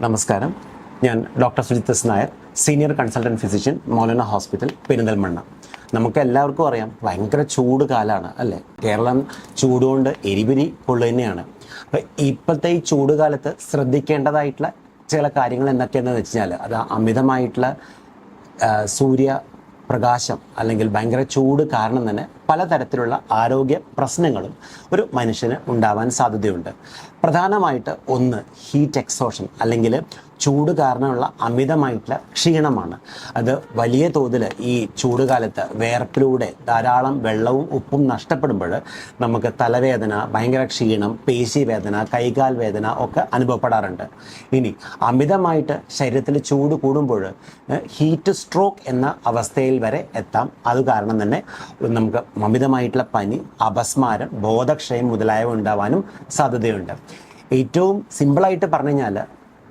നമസ്കാരം. ഞാൻ doctor Sujith S Nair, senior consultant physician, Maulana hospital, Perinthalmanna. നമുക്ക് എല്ലാവർക്കും അറിയാം, ഭയങ്കര ചൂട് കാലമാണ് അല്ലേ? കേരളം ചൂടുകൊണ്ട് എരിപിരി കൊള്ളു തന്നെയാണ്. അപ്പം ഇപ്പോഴത്തെ ഈ ചൂട് കാലത്ത് ശ്രദ്ധിക്കേണ്ടതായിട്ടുള്ള ചില കാര്യങ്ങൾ എന്തൊക്കെയാണെന്ന് വെച്ച് കഴിഞ്ഞാൽ, അത് അമിതമായിട്ടുള്ള സൂര്യപ്രകാശം അല്ലെങ്കിൽ ഭയങ്കര ചൂട് കാരണം തന്നെ പലതരത്തിലുള്ള ആരോഗ്യ പ്രശ്നങ്ങളും ഒരു മനുഷ്യന് ഉണ്ടാവാൻ സാധ്യതയുണ്ട്. പ്രധാനമായിട്ട് ഒന്ന് ഹീറ്റ് എക്സോഷൻ അല്ലെങ്കിൽ ചൂട് കാരണമുള്ള അമിതമായിട്ടുള്ള ക്ഷീണമാണ്. അത് വലിയ തോതിൽ ഈ ചൂട് കാലത്ത് വേർപ്പിലൂടെ ധാരാളം വെള്ളവും ഉപ്പും നഷ്ടപ്പെടുമ്പോൾ നമുക്ക് തലവേദന, ഭയങ്കര ക്ഷീണം, പേശിവേദന, കൈകാൽ വേദന ഒക്കെ അനുഭവപ്പെടാറുണ്ട്. ഇനി അമിതമായിട്ട് ശരീരത്തിൽ ചൂട് കൂടുമ്പോൾ ഹീറ്റ് സ്ട്രോക്ക് എന്ന അവസ്ഥയിൽ വരെ എത്താം. അത് കാരണം തന്നെ നമുക്ക് അമിതമായിട്ടുള്ള പനി, അപസ്മാരം, ബോധക്ഷയം മുതലായവ ഉണ്ടാവാനും സാധ്യതയുണ്ട്. ഏറ്റവും സിമ്പിളായിട്ട് പറഞ്ഞു കഴിഞ്ഞാൽ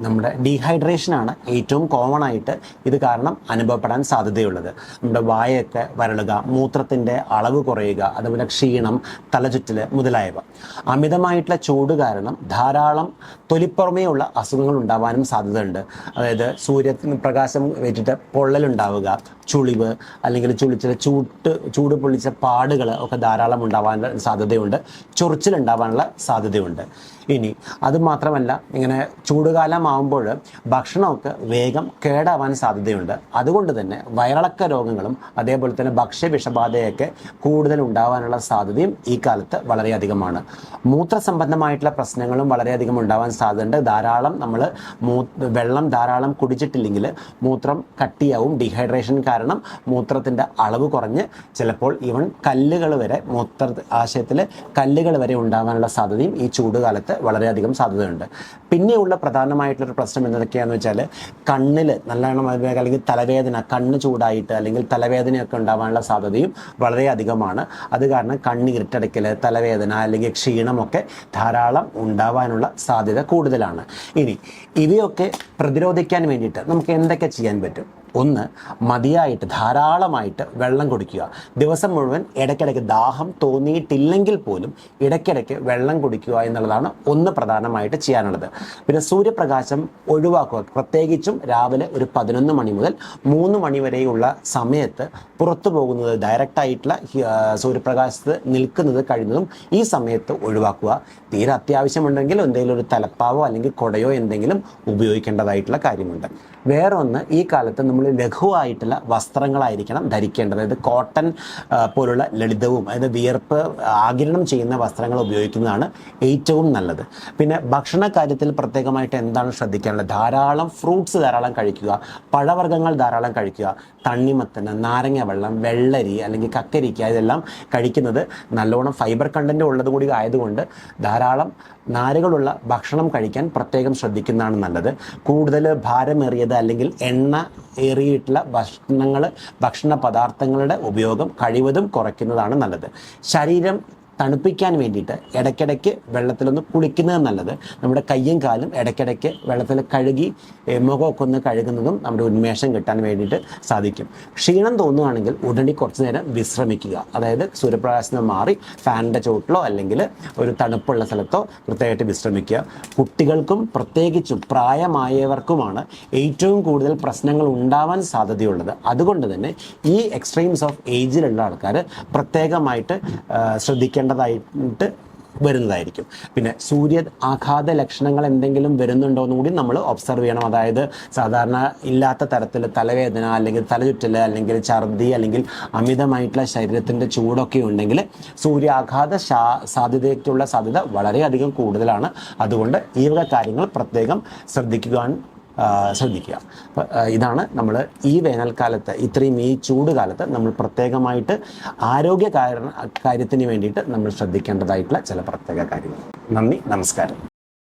നമ്മുടെ ഡീഹൈഡ്രേഷനാണ് ഏറ്റവും കോമൺ ആയിട്ട് ഇത് കാരണം അനുഭവപ്പെടാൻ സാധ്യതയുള്ളത്. നമ്മുടെ വായൊക്കെ വരളുക, മൂത്രത്തിൻ്റെ അളവ് കുറയുക, അതുപോലെ ക്ഷീണം, തലചുറ്റൽ മുതലായവ. അമിതമായിട്ടുള്ള ചൂട് കാരണം ധാരാളം തൊലിപ്പുറമേയുള്ള അസുഖങ്ങൾ ഉണ്ടാവാനും സാധ്യതയുണ്ട്. അതായത് സൂര്യപ്രകാശം വെച്ചിട്ട് പൊള്ളലുണ്ടാവുക, ചുളിവ് അല്ലെങ്കിൽ ചൂട് പൊള്ളിച്ച പാടുകൾ ഒക്കെ ധാരാളം ഉണ്ടാവാൻ സാധ്യതയുണ്ട്. ചൊറിച്ചിലുണ്ടാവാനുള്ള സാധ്യതയുണ്ട്. ഇനി അതുമാത്രമല്ല, ഇങ്ങനെ ചൂടുകാലമാകുമ്പോൾ ഭക്ഷണമൊക്കെ വേഗം കേടാവാൻ സാധ്യതയുണ്ട്. അതുകൊണ്ട് തന്നെ വയറിളക്ക രോഗങ്ങളും അതേപോലെ തന്നെ ഭക്ഷ്യവിഷബാധയൊക്കെ കൂടുതൽ ഉണ്ടാവാനുള്ള സാധ്യതയും ഈ കാലത്ത് വളരെയധികമാണ്. മൂത്രസംബന്ധമായിട്ടുള്ള പ്രശ്നങ്ങളും വളരെയധികം ഉണ്ടാവാൻ സാധ്യതയുണ്ട്. നമ്മൾ വെള്ളം ധാരാളം കുടിച്ചിട്ടില്ലെങ്കിൽ മൂത്രം കട്ടിയാവും. ഡീഹൈഡ്രേഷൻ കാരണം മൂത്രത്തിൻ്റെ അളവ് കുറഞ്ഞ് ചിലപ്പോൾ ഈവൻ കല്ലുകൾ വരെ, ആശയത്തിൽ കല്ലുകൾ വരെ ഉണ്ടാവാനുള്ള സാധ്യതയും ഈ ചൂടുകാലത്ത് വളരെയധികം സാധ്യതയുണ്ട്. പിന്നെയുള്ള പ്രധാനമായിട്ടുള്ളൊരു പ്രശ്നം എന്തൊക്കെയാണെന്ന് വെച്ചാൽ, കണ്ണിൽ നല്ലോണം അല്ലെങ്കിൽ തലവേദന, കണ്ണ് ചൂടായിട്ട് അല്ലെങ്കിൽ തലവേദനയൊക്കെ ഉണ്ടാവാനുള്ള സാധ്യതയും വളരെയധികമാണ്. അത് കാരണം കണ്ണ് ഇരുട്ടടയ്ക്കൽ, തലവേദന അല്ലെങ്കിൽ ക്ഷീണമൊക്കെ ധാരാളം ഉണ്ടാവാനുള്ള സാധ്യത കൂടുതലാണ്. ഇനി ഇവയൊക്കെ പ്രതിരോധിക്കാൻ വേണ്ടിയിട്ട് നമുക്ക് എന്തൊക്കെ ചെയ്യാൻ പറ്റും? ഒന്ന്, മതിയായിട്ട് ധാരാളമായിട്ട് വെള്ളം കുടിക്കുക. ദിവസം മുഴുവൻ ഇടയ്ക്കിടയ്ക്ക് ദാഹം തോന്നിയിട്ടില്ലെങ്കിൽ പോലും ഇടയ്ക്കിടയ്ക്ക് വെള്ളം കുടിക്കുക എന്നുള്ളതാണ് ഒന്ന് പ്രധാനമായിട്ട് ചെയ്യാനുള്ളത്. പിന്നെ സൂര്യപ്രകാശം ഒഴിവാക്കുക. പ്രത്യേകിച്ചും രാവിലെ ഒരു 11 മണി മുതൽ 3 മണി വരെയുള്ള സമയത്ത് പുറത്തു പോകുന്നത്, ഡയറക്റ്റായിട്ടുള്ള സൂര്യപ്രകാശത്ത് നിൽക്കുന്നത് കഴിയുന്നതും ഈ സമയത്ത് ഒഴിവാക്കുക. തീരെ അത്യാവശ്യമുണ്ടെങ്കിൽ എന്തെങ്കിലും ഒരു തലപ്പാവോ അല്ലെങ്കിൽ കുടയോ എന്തെങ്കിലും ഉപയോഗിക്കേണ്ടതായിട്ടുള്ള കാര്യമുണ്ട്. വേറൊന്ന്, ഈ കാലത്ത് നമ്മൾ ലഘുവായിട്ടുള്ള വസ്ത്രങ്ങളായിരിക്കണം ധരിക്കേണ്ടത്. അതായത് കോട്ടൺ പോലുള്ള ലളിതവും, അതായത് വിയർപ്പ് ആഗിരണം ചെയ്യുന്ന വസ്ത്രങ്ങൾ ഉപയോഗിക്കുന്നതാണ് ഏറ്റവും നല്ലത്. പിന്നെ ഭക്ഷണ കാര്യത്തിൽ പ്രത്യേകമായിട്ട് എന്താണ് ശ്രദ്ധിക്കാനുള്ളത്? ധാരാളം ഫ്രൂട്ട്സ് ധാരാളം കഴിക്കുക, പഴവർഗ്ഗങ്ങൾ ധാരാളം കഴിക്കുക, തണ്ണിമത്തന്, നാരങ്ങ വെള്ളം, വെള്ളരി അല്ലെങ്കിൽ കക്കരിക്ക, ഇതെല്ലാം കഴിക്കുന്നത് നല്ലോണം ഫൈബർ കണ്ടന്റ് ഉള്ളത് കൂടി ആയതുകൊണ്ട് ധാരാളം നാരുകളുള്ള ഭക്ഷണം കഴിക്കാൻ പ്രത്യേകം ശ്രദ്ധിക്കുന്നതാണ് നല്ലത്. കൂടുതൽ ഭാരമേറിയത് അല്ലെങ്കിൽ എണ്ണ ഏറിയിട്ടുള്ള ഭക്ഷണ പദാർത്ഥങ്ങളുടെ ഉപയോഗം കഴിവതും കുറയ്ക്കുന്നതാണ് നല്ലത്. ശരീരം തണുപ്പിക്കാൻ വേണ്ടിയിട്ട് ഇടയ്ക്കിടയ്ക്ക് വെള്ളത്തിലൊന്ന് കുളിക്കുന്നത് നല്ലത്. നമ്മുടെ കയ്യും കാലും ഇടയ്ക്കിടയ്ക്ക് വെള്ളത്തിൽ കഴുകി മുഖമൊക്കെ ഒന്ന് കഴുകുന്നതും നമ്മുടെ ഉന്മേഷം കിട്ടാൻ വേണ്ടിയിട്ട് സാധിക്കും. ക്ഷീണം തോന്നുകയാണെങ്കിൽ ഉടനെ കുറച്ച് നേരം വിശ്രമിക്കുക. അതായത് സൂര്യപ്രകാശം മാറി ഫാനിൻ്റെ ചുവട്ടിലോ അല്ലെങ്കിൽ ഒരു തണുപ്പുള്ള സ്ഥലത്തോ കൃത്യമായിട്ട് വിശ്രമിക്കുക. കുട്ടികൾക്കും പ്രത്യേകിച്ചും പ്രായമായവർക്കുമാണ് ഏറ്റവും കൂടുതൽ പ്രശ്നങ്ങൾ ഉണ്ടാവാൻ സാധ്യതയുള്ളത്. അതുകൊണ്ട് തന്നെ ഈ എക്സ്ട്രീംസ് ഓഫ് ഏജിലുള്ള ആൾക്കാർ പ്രത്യേകമായിട്ട് ശ്രദ്ധിക്കേണ്ടതായിട്ട് വരുന്നതായിരിക്കും. പിന്നെ സൂര്യ ആഘാത ലക്ഷണങ്ങൾ എന്തെങ്കിലും വരുന്നുണ്ടോ എന്ന് കൂടി നമ്മൾ ഒബ്സർവ് ചെയ്യണം. അതായത് സാധാരണ ഇല്ലാത്ത തരത്തിൽ തലവേദന അല്ലെങ്കിൽ തലചുറ്റൽ അല്ലെങ്കിൽ ഛർദി അല്ലെങ്കിൽ അമിതമായിട്ടുള്ള ശരീരത്തിൻ്റെ ചൂടൊക്കെ ഉണ്ടെങ്കിൽ സൂര്യാഘാത സാധ്യത വളരെയധികം കൂടുതലാണ്. അതുകൊണ്ട് ഈ വക കാര്യങ്ങൾ പ്രത്യേകം ശ്രദ്ധിക്കുക. ഇതാണ് നമ്മൾ ഈ വേനൽക്കാലത്ത്, ഇത്രയും ഈ ചൂട് കാലത്ത് നമ്മൾ പ്രത്യേകമായിട്ട് ആരോഗ്യ കാര്യത്തിന് വേണ്ടിയിട്ട് നമ്മൾ ശ്രദ്ധിക്കേണ്ടതായിട്ടുള്ള ചില പ്രത്യേക കാര്യങ്ങൾ. നന്ദി, നമസ്കാരം.